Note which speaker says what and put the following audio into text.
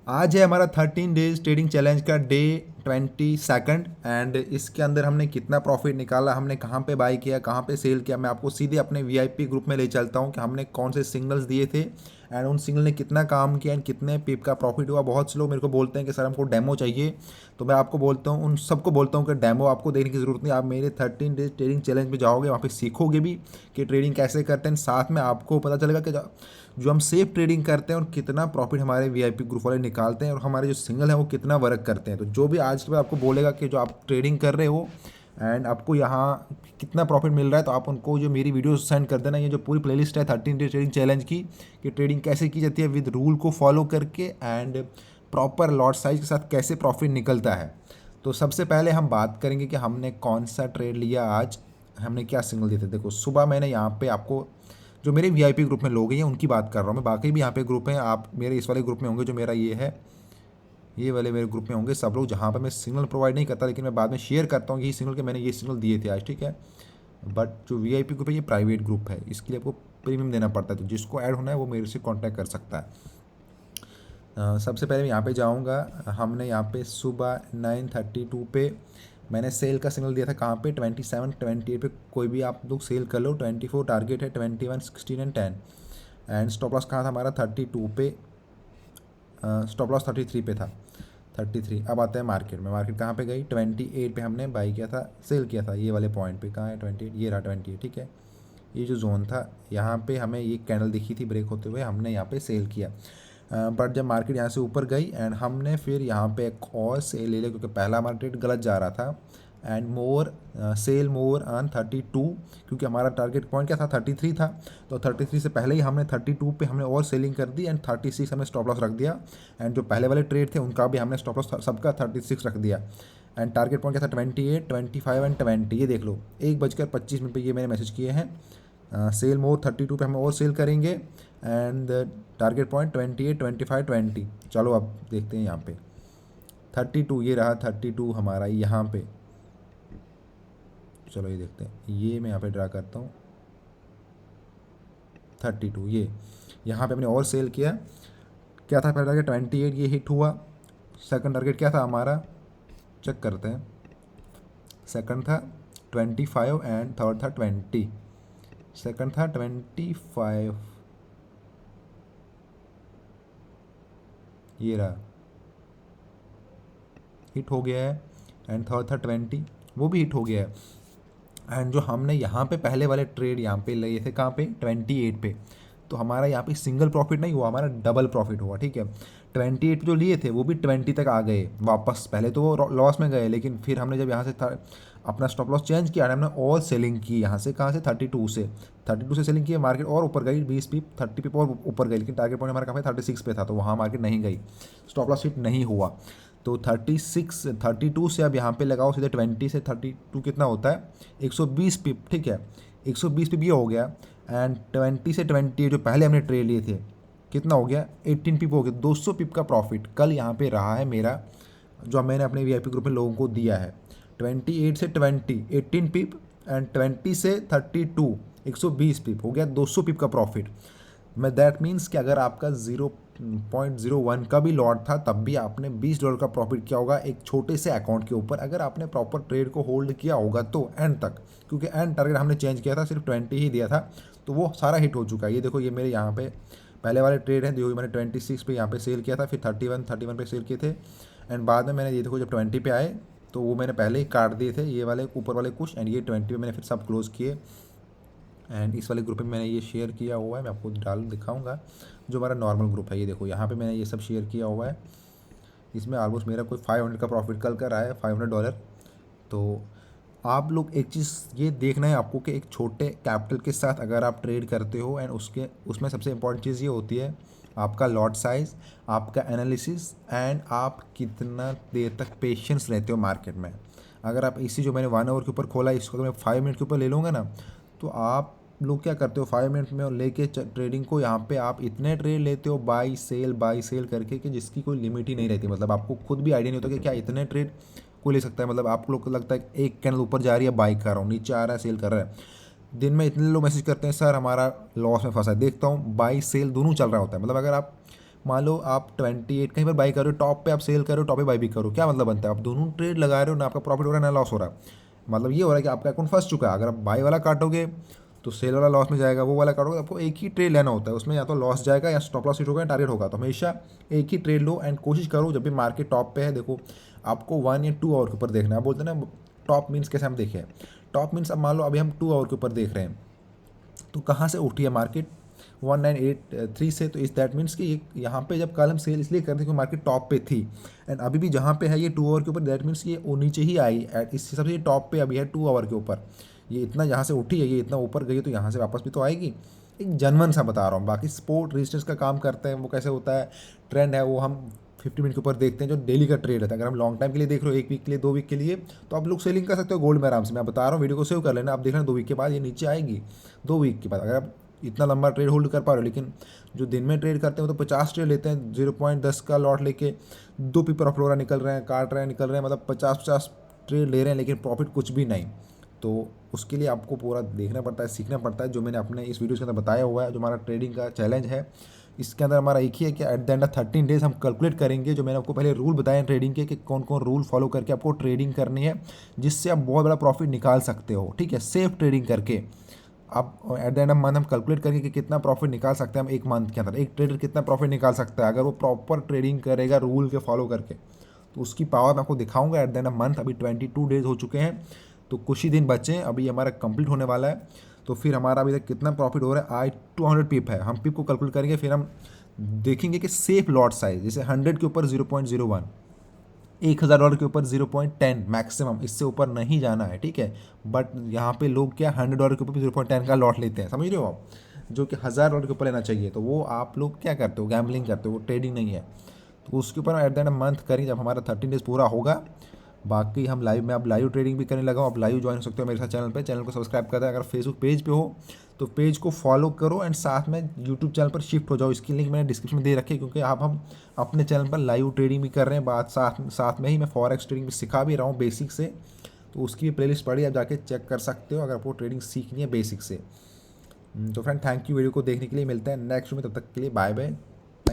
Speaker 1: आज है हमारा 13 डेज ट्रेडिंग चैलेंज का डे 22 एंड इसके अंदर हमने कितना प्रॉफिट निकाला, हमने कहाँ पे बाई किया, कहाँ पे सेल किया, मैं आपको सीधे अपने वीआईपी ग्रुप में ले चलता हूँ कि हमने कौन से सिग्नल्स दिए थे एंड उन सिग्नल ने कितना काम किया एंड कितने पिप का प्रॉफिट हुआ। बहुत से लोग मेरे को बोलते हैं कि सर हमको डेमो चाहिए, तो मैं आपको बोलता हूँ, उन सबको बोलता हूँ कि डेमो आपको देने की ज़रूरत नहीं। आप मेरे 13 डेज ट्रेडिंग चैलेंज में जाओगे, वहाँ पे सीखोगे भी कि ट्रेडिंग कैसे करते हैं, साथ में आपको पता चलेगा कि जो हम सेफ ट्रेडिंग करते हैं और कितना प्रॉफिट हमारे वीआईपी ग्रुप वाले निकालते हैं और हमारे जो सिंगल है वो कितना वर्क करते हैं। तो जो भी आज के बाद आपको बोलेगा कि जो आप ट्रेडिंग कर रहे हो एंड आपको यहाँ कितना प्रॉफिट मिल रहा है, तो आप उनको जो मेरी वीडियो सेंड कर देना। ये जो पूरी प्लेलिस्ट है 13 डेज ट्रेडिंग चैलेंज की, कि ट्रेडिंग कैसे की जाती है विद रूल को फॉलो करके एंड प्रॉपर लॉट साइज के साथ कैसे प्रॉफिट निकलता है। तो सबसे पहले हम बात करेंगे कि हमने कौन सा ट्रेड लिया आज, हमने क्या सिग्नल दिए थे। देखो सुबह मैंने यहाँ पे आपको जो मेरे वीआईपी ग्रुप में लोग हैं उनकी बात कर रहा हूँ मैं, बाकी भी यहाँ पे ग्रुप हैं, आप मेरे इस वाले ग्रुप में होंगे, जो मेरा ये है ये वाले मेरे ग्रुप में होंगे सब लोग, जहाँ पर मैं सिग्नल प्रोवाइड नहीं करता लेकिन मैं बाद में शेयर करता हूँ कि ये सिग्नल के मैंने ये सिग्नल दिए थे आज, ठीक है। बट जो वीआईपी ग्रुप है ये प्राइवेट ग्रुप है, इसके लिए आपको प्रीमियम देना पड़ता है, तो जिसको ऐड होना है वो मेरे से कॉन्टैक्ट कर सकता है। सबसे पहले मैं यहाँ पे जाऊँगा, हमने यहाँ पे सुबह 9:32 पे मैंने सेल का सिग्नल दिया था, कहाँ पे 27-28 पे कोई भी आप लोग सेल कर लो। 24 टारगेट है, 21, 16 एंड 10 एंड स्टॉप लॉस कहाँ था हमारा 32 पे, स्टॉप लॉस 33 पे था, 33। अब आते हैं मार्केट में, मार्केट कहाँ पे गई 28 पे हमने बाई किया था, सेल किया था ये वाले पॉइंट पे, कहाँ है 28, ये रहा 28, ठीक है। ये जो जोन था यहाँ पे हमें ये कैंडल दिखी थी ब्रेक होते हुए, हमने यहाँ पे सेल किया। बट जब मार्केट यहाँ से ऊपर गई एंड हमने फिर यहाँ पे एक और सेल ले लिया, क्योंकि पहला हमारा ट्रेड गलत जा रहा था and more sell more on 32, क्योंकि हमारा टारगेट पॉइंट क्या था 33 था, तो 33 से पहले ही हमने 32 पे हमने और सेलिंग कर दी एंड 36 हमने स्टॉप लॉस रख दिया एंड जो पहले वाले ट्रेड थे उनका भी हमने स्टॉप लॉस सबका 36 रख दिया एंड टारगेट पॉइंट क्या था 28, 25 एंड 20। ये देख लो 1:25 पे ये मैंने मैसेज किए हैं, सेल मोर 32 पे हम और सेल करेंगे एंड टारगेट पॉइंट 28, 25, 20। चलो अब देखते हैं यहाँ पे 32, ये रहा 32 हमारा यहाँ पे। चलो ये देखते हैं, ये मैं यहाँ पे ड्रा करता हूँ 32, ये यहाँ पे हमने और सेल किया। क्या था पहला टारगेट 28, ये हिट हुआ। सेकंड टारगेट क्या था हमारा, चेक करते हैं, सेकंड था 25 एंड थर्ड था 20। सेकंड था 25, ये रहा, हिट हो गया है एंड थर्ड था 20, वो भी हिट हो गया है। एंड जो हमने यहाँ पे पहले वाले ट्रेड यहाँ पे लिए थे कहाँ पे 28 पे, तो हमारा यहाँ पे सिंगल प्रॉफिट नहीं हुआ, हमारा डबल प्रॉफिट हुआ, ठीक है। 28 पे जो लिए थे वो भी 20 तक आ गए वापस, पहले तो वो लॉस में गए लेकिन फिर हमने जब यहाँ से अपना स्टॉप लॉस चेंज किया हमने और सेलिंग की यहाँ से, कहाँ से 32 से सेलिंग की, मार्केट और ऊपर गई 20 पिप 30 पिप और ऊपर गई, लेकिन टारगेट पॉइंट हमारा कहाँ पे 36 पे था, तो वहाँ मार्केट नहीं गई, स्टॉप लॉस हिट नहीं हुआ। तो 32 से अब यहाँ पे लगाओ सीधे 20 से 32 कितना होता है 120 पिप, ठीक है। 120 पिप ये हो गया एंड 20 से 20 जो पहले हमने ट्रेड लिए थे कितना हो गया 18 पिप हो गया, 200 पिप का प्रॉफिट कल यहाँ पे रहा है मेरा, जो मैंने अपने वीआईपी ग्रुप में लोगों को दिया है। 28 से 20 18 पिप एंड 20 से 32 120 पिप हो गया 200 पिप का प्रॉफिट। मैं दैट मीन्स कि अगर आपका 0.01 का भी लॉट था तब भी आपने $20 का प्रॉफिट किया होगा एक छोटे से अकाउंट के ऊपर, अगर आपने प्रॉपर ट्रेड को होल्ड किया होगा तो एंड तक, क्योंकि एंड टारगेट हमने चेंज किया था, सिर्फ 20 ही दिया था, तो वो सारा हिट हो चुका है। ये देखो ये मेरे यहाँ पे पहले वाले ट्रेड हैं, जो मैंने 26 पे यहाँ पे सेल किया था, फिर 31 पे सेल किए थे एंड बाद में मैंने ये देखो जब 20 पे आए तो वो मैंने पहले ही काट दिए थे ये वाले ऊपर वाले कुछ एंड ये 20 पे मैंने फिर सब क्लोज किए एंड इस वाले ग्रुप में मैंने ये शेयर किया हुआ है, मैं आपको दिखाऊंगा जो हमारा नॉर्मल ग्रुप है। ये देखो यहाँ पे मैंने ये सब शेयर किया हुआ है, इसमें ऑलमोस्ट मेरा कोई 500 का प्रॉफिट कल का रहा है, $500। तो आप लोग एक चीज़ ये देखना है आपको कि एक छोटे कैपिटल के साथ अगर आप ट्रेड करते हो एंड उसमें सबसे इंपॉर्टेंट चीज़ ये होती है आपका लॉट साइज़, आपका एनालिसिस एंड आप कितना देर तक पेशेंस रहते हो मार्केट में। अगर आप इसी जो मैंने 1 आवर के ऊपर खोला इसको अगर मैं 5 मिनट के ऊपर ले लूँगा ना, तो आप लोग क्या करते हो 5 मिनट में लेके ट्रेडिंग को यहाँ पे आप इतने ट्रेड लेते हो बाई सेल करके कि जिसकी कोई लिमिट ही नहीं रहती, मतलब आपको खुद भी आइडिया नहीं होता कि क्या इतने ट्रेड को ले सकता है। मतलब आप लोग को लगता है एक कैंडल ऊपर जा रही है बाई कर रहा हूँ, नीचे आ रहा है सेल कर रहा है। दिन में इतने लोग मैसेज करते हैं सर हमारा लॉस में फंसा है, देखता हूँ बाई सेल दोनों चल रहा होता है। मतलब अगर आप मान लो आप 28 कहीं पर बाई कर रहे हो, टॉप पे आप सेल कर रहे हो, टॉप पे बाई भी करो, क्या मतलब बनता है? आप दोनों ट्रेड लगा रहे हो, ना आपका प्रॉफिट हो रहा है ना लॉस हो रहा है। मतलब ये हो रहा है कि आपका अकाउंट फंस चुका है। अगर आप बाई वाला काटोगे तो सेल वाला लॉस में जाएगा, वो वाला काटोगे आपको एक ही ट्रेड लेना होता है, उसमें या तो लॉस जाएगा या स्टॉप लॉस हिट होगा या टारगेट होगा। तो हमेशा एक ही ट्रेड लो एंड कोशिश करो जब भी मार्केट टॉप पे है, देखो आपको 1 या 2 आवर के ऊपर देखना है। बोलते हैं ना टॉप मीन्स कैसे हम देखें, टॉप मीन्स अब मान लो अभी हम 2 आवर के ऊपर देख रहे हैं, तो कहाँ से उठी है मार्केट 1983 से, तो इस दैट मीन्स कि यहाँ पे जब कल हम सेल इसलिए करते क्योंकि मार्केट टॉप पे थी, एंड अभी भी जहाँ पे है ये 2 आवर के ऊपर, दैट मीन्स ये वो नीचे ही आई एट इस हिसाब से ये टॉप पे अभी है 2 आवर के ऊपर। ये इतना यहाँ से उठी है, ये इतना ऊपर गई है, तो यहाँ से वापस भी तो आएगी। एक जनवन सा बता रहा हूँ, बाकी स्पोर्ट रेजिस्टेंस का काम करते हैं, वो कैसे होता है, ट्रेंड है वो हम 50 मिनट के ऊपर देखते हैं, जो डेली का ट्रेड रहता है। अगर हम लॉन्ग टाइम के लिए देख रहे हो, 1 वीक के लिए, 2 वीक के लिए, तो आप लोग सेलिंग कर सकते हो गोल्ड में आराम से। मैं बता रहा हूँ, वीडियो को सेव कर लेना, आप देख लेना 2 वीक के बाद ये नीचे आएगी। 2 वीक के बाद अगर आप इतना लंबा ट्रेड होल्ड कर पा रहे हो, लेकिन जो दिन में ट्रेड करते हैं वो तो 50 ट्रेड लेते हैं, 0.10 का लॉट लेके 2 पी प्रॉफिट हो रहा निकल रहे हैं, काट रहे हैं निकल रहे हैं, मतलब 50-50 ट्रेड ले रहे हैं, लेकिन प्रॉफिट कुछ भी नहीं। तो उसके लिए आपको पूरा देखना पड़ता है, सीखना पड़ता है, जो मैंने अपने इस वीडियो के अंदर बताया हुआ है। जो हमारा ट्रेडिंग का चैलेंज है, इसके अंदर हमारा एक ही है कि at the end of 13 days हम कैलकुलेट करेंगे, जो मैंने आपको पहले रूल बताए ट्रेडिंग के, कि कौन कौन रूल फॉलो करके आपको ट्रेडिंग करनी है, जिससे आप बहुत बड़ा प्रॉफिट निकाल सकते हो। ठीक है, सेफ ट्रेडिंग करके आप at the end of month हम कैलकुलेट करेंगे कि कितना प्रॉफिट निकाल सकते हैं हम एक मंथ के अंदर, एक ट्रेडर कितना प्रॉफिट निकाल सकता है अगर वो प्रॉपर ट्रेडिंग करेगा रूल के फॉलो करके। तो उसकी पावर मैं आपको दिखाऊंगा at the end of month. अभी 22 डेज हो चुके हैं, तो कुछ ही दिन बचे हैं, अभी हमारा कंप्लीट होने वाला है। तो फिर हमारा अभी तक कितना प्रॉफिट हो रहा है, आज 200 पिप है, हम पिप को कैलकुलेट करेंगे, फिर हम देखेंगे कि सेफ लॉट साइज, जैसे 100 के ऊपर 0.01, $1000 के ऊपर 0.10 मैक्सिमम, इससे ऊपर नहीं जाना है। ठीक है, बट यहाँ पे लोग क्या $100 के ऊपर भी 0.10 का लॉट लेते हैं, समझ रहे हो आप, जो कि $1000 के ऊपर लेना चाहिए। तो वो आप लोग क्या करते हो, गैम्बलिंग करते हो, वो ट्रेडिंग नहीं है। तो उसके ऊपर एट द एंड मंथ करें जब हमारा 13 डेज पूरा होगा। बाकी हम लाइव में अब लाइव ट्रेडिंग भी करने लगा हूँ, आप लाइव ज्वाइन हो सकते हो मेरे साथ चैनल पे, चैनल को सब्सक्राइब कर दें। अगर फेसबुक पेज पे हो तो पेज को फॉलो करो, एंड साथ में यूट्यूब चैनल पर शिफ्ट हो जाओ, इसकी लिंक मैंने डिस्क्रिप्शन में दे रखी है, क्योंकि अब हम अपने चैनल पर लाइव ट्रेडिंग भी कर रहे हैं, बात साथ में ही मैं फॉरेक्स ट्रेडिंग भी सिखा भी रहा हूँ बेसिक से। तो उसकी भी प्लेलिस्ट पड़ी, आप जाके चेक कर सकते हो अगर आपको ट्रेडिंग सीखनी है बेसिक से। तो फ्रेंड थैंक यू वीडियो को देखने के लिए, मिलते हैं नेक्स्ट में, तब तक के लिए बाय बाय।